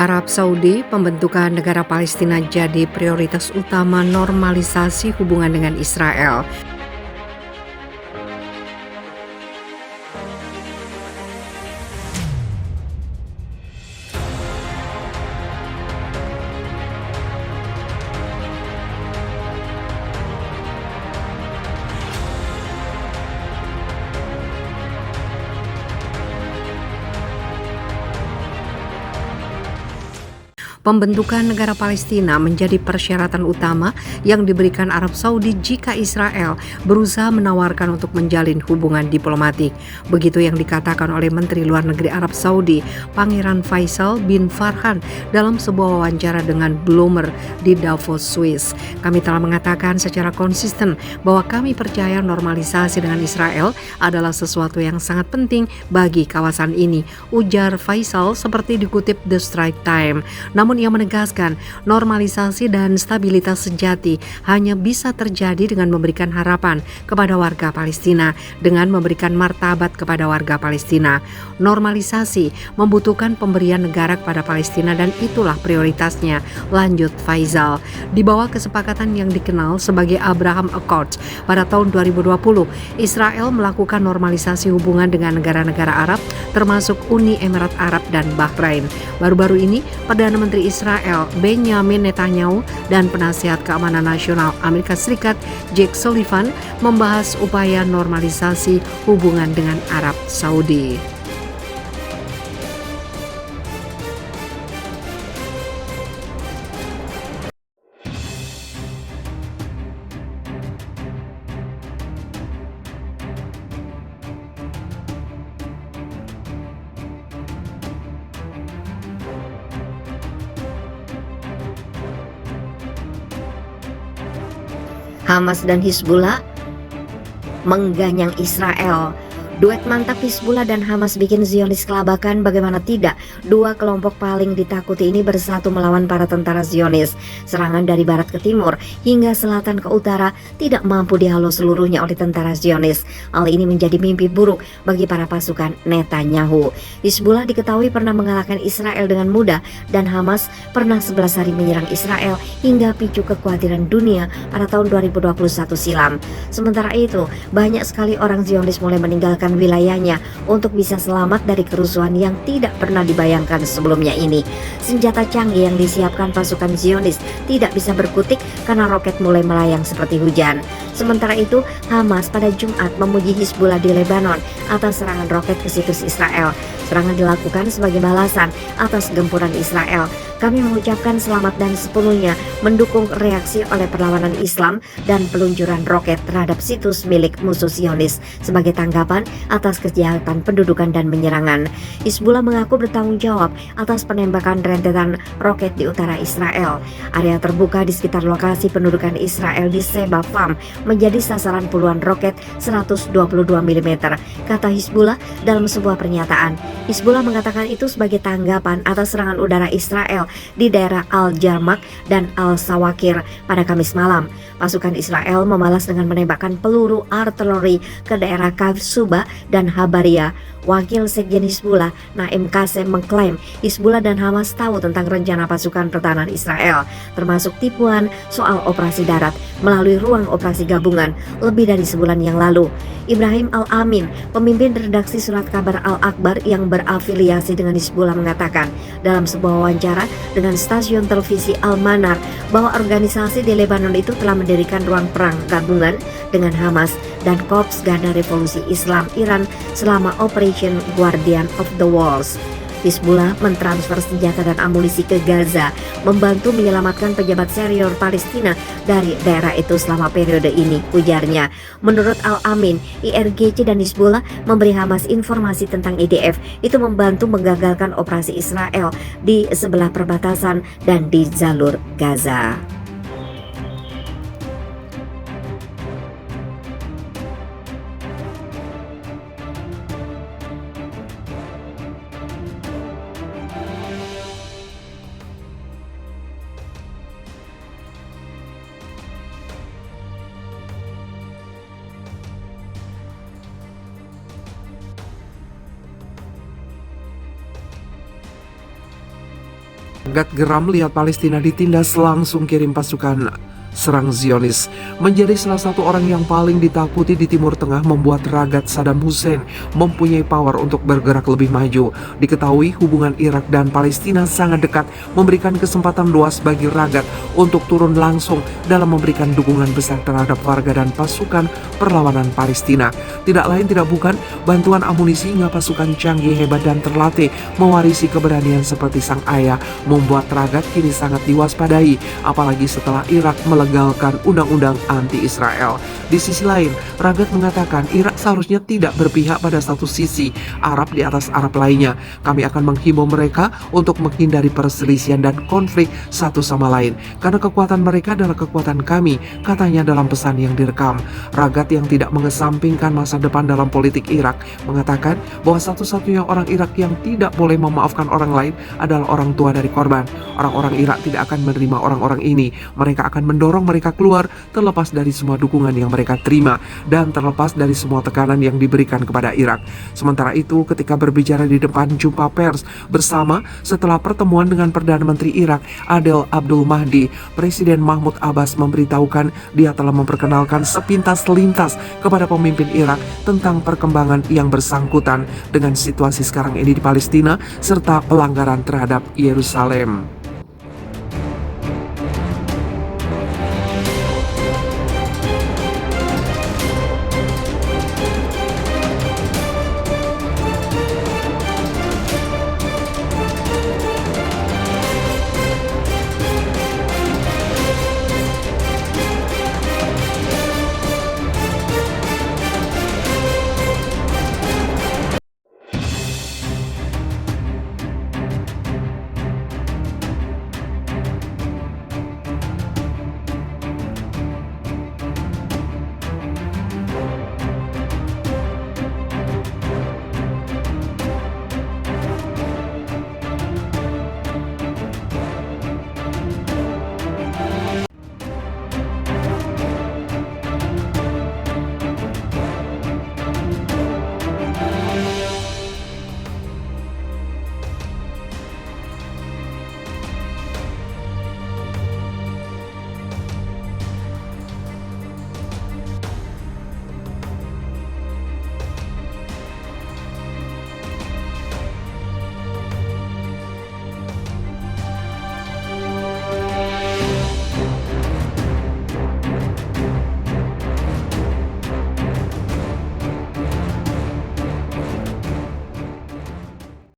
Arab Saudi, pembentukan negara Palestina jadi prioritas utama normalisasi hubungan dengan Israel. Pembentukan negara Palestina menjadi persyaratan utama yang diberikan Arab Saudi jika Israel berusaha menawarkan untuk menjalin hubungan diplomatik. Begitu yang dikatakan oleh Menteri Luar Negeri Arab Saudi, Pangeran Faisal bin Farhan dalam sebuah wawancara dengan Bloomer di Davos, Swiss. Kami telah mengatakan secara konsisten bahwa kami percaya normalisasi dengan Israel adalah sesuatu yang sangat penting bagi kawasan ini, ujar Faisal seperti dikutip The Strike Time. Namun ia menegaskan normalisasi dan stabilitas sejati hanya bisa terjadi dengan memberikan harapan kepada warga Palestina, dengan memberikan martabat kepada warga Palestina. Normalisasi membutuhkan pemberian negara kepada Palestina dan itulah prioritasnya, lanjut Faisal. Di bawah kesepakatan yang dikenal sebagai Abraham Accords pada tahun 2020, Israel melakukan normalisasi hubungan dengan negara-negara Arab termasuk Uni Emirat Arab dan Bahrain. Baru-baru ini, Perdana Menteri Israel Benjamin Netanyahu dan Penasihat Keamanan Nasional Amerika Serikat Jake Sullivan membahas upaya normalisasi hubungan dengan Arab Saudi. Hamas dan Hizbullah mengganyang Israel. Duet mantap Hizbullah dan Hamas bikin Zionis kelabakan. Bagaimana tidak, dua kelompok paling ditakuti ini bersatu melawan para tentara Zionis. Serangan dari barat ke timur hingga selatan ke utara tidak mampu dihalau seluruhnya oleh tentara Zionis. Hal ini menjadi mimpi buruk bagi para pasukan Netanyahu. Hizbullah diketahui pernah mengalahkan Israel dengan mudah dan Hamas pernah 11 hari menyerang Israel hingga picu kekhawatiran dunia pada tahun 2021 silam. Sementara itu, banyak sekali orang Zionis mulai meninggalkan wilayahnya untuk bisa selamat dari kerusuhan yang tidak pernah dibayangkan sebelumnya ini. Senjata canggih yang disiapkan pasukan Zionis tidak bisa berkutik karena roket mulai melayang seperti hujan. Sementara itu, Hamas pada Jumat memuji Hizbullah di Lebanon atas serangan roket ke situs Israel. Serangan dilakukan sebagai balasan atas gempuran Israel. Kami mengucapkan selamat dan sepenuhnya mendukung reaksi oleh perlawanan Islam dan peluncuran roket terhadap situs milik musuh Zionis sebagai tanggapan atas kejahatan pendudukan dan penyerangan. Hizbullah mengaku bertanggung jawab atas penembakan rentetan roket di utara Israel. Area terbuka di sekitar lokasi pendudukan Israel di Sheba Farm menjadi sasaran puluhan roket 122 mm, kata Hizbullah dalam sebuah pernyataan. Hizbullah mengatakan itu sebagai tanggapan atas serangan udara Israel di daerah Al-Jarmak dan Al-Sawakir pada Kamis malam. Pasukan Israel membalas dengan menembakkan peluru artileri ke daerah Kafsuba dan Habaria. Wakil Sekjen Hizbullah, Naim Qasem, mengklaim Hizbullah dan Hamas tahu tentang rencana pasukan pertahanan Israel, termasuk tipuan soal operasi darat melalui ruang operasi gabungan lebih dari sebulan yang lalu. Ibrahim Al-Amin, pemimpin redaksi surat kabar Al-Akbar yang berafiliasi dengan Hizbullah, mengatakan dalam sebuah wawancara dengan stasiun televisi Al-Manar bahwa organisasi di Lebanon itu telah mendirikan ruang perang gabungan dengan Hamas dan Korps Garda Revolusi Islam Iran selama Operation Guardian of the Walls. Hizbullah mentransfer senjata dan amunisi ke Gaza, membantu menyelamatkan pejabat senior Palestina dari daerah itu selama periode ini, ujarnya. Menurut Al-Amin, IRGC dan Hizbullah memberi Hamas informasi tentang IDF itu membantu menggagalkan operasi Israel di sebelah perbatasan dan di jalur Gaza. Ragat geram lihat Palestina ditindas, langsung kirim pasukan serang Zionis. Menjadi salah satu orang yang paling ditakuti di Timur Tengah membuat Ragat Saddam Hussein mempunyai power untuk bergerak lebih maju. Diketahui hubungan Irak dan Palestina sangat dekat, memberikan kesempatan luas bagi Ragat untuk turun langsung dalam memberikan dukungan besar terhadap warga dan pasukan perlawanan Palestina. Tidak lain tidak bukan bantuan amunisi hingga pasukan canggih, hebat dan terlatih mewarisi keberanian seperti sang ayah membuat Ragat kini sangat diwaspadai, apalagi setelah Irak melegalkan undang-undang anti-Israel. Di sisi lain, Ragat mengatakan Irak seharusnya tidak berpihak pada satu sisi, Arab di atas Arab lainnya. Kami akan menghimbau mereka untuk menghindari perselisihan dan konflik satu sama lain, karena kekuatan mereka adalah kekuatan kami, katanya dalam pesan yang direkam. Ragat yang tidak mengesampingkan masa depan dalam politik Irak mengatakan bahwa satu-satunya orang Irak yang tidak boleh memaafkan orang lain adalah orang tua dari korban. Orang-orang Irak tidak akan menerima orang-orang ini. Mereka akan mendorong mereka keluar terlepas dari semua dukungan yang mereka terima dan terlepas dari semua tekanan yang diberikan kepada Irak. Sementara itu, ketika berbicara di depan jumpa pers bersama setelah pertemuan dengan Perdana Menteri Irak Adel Abdul Mahdi, Presiden Mahmud Abbas memberitahukan dia telah memperkenalkan sepintas-lintas kepada pemimpin Irak tentang perkembangan yang bersangkutan dengan situasi sekarang ini di Palestina serta pelanggaran terhadap Yerusalem.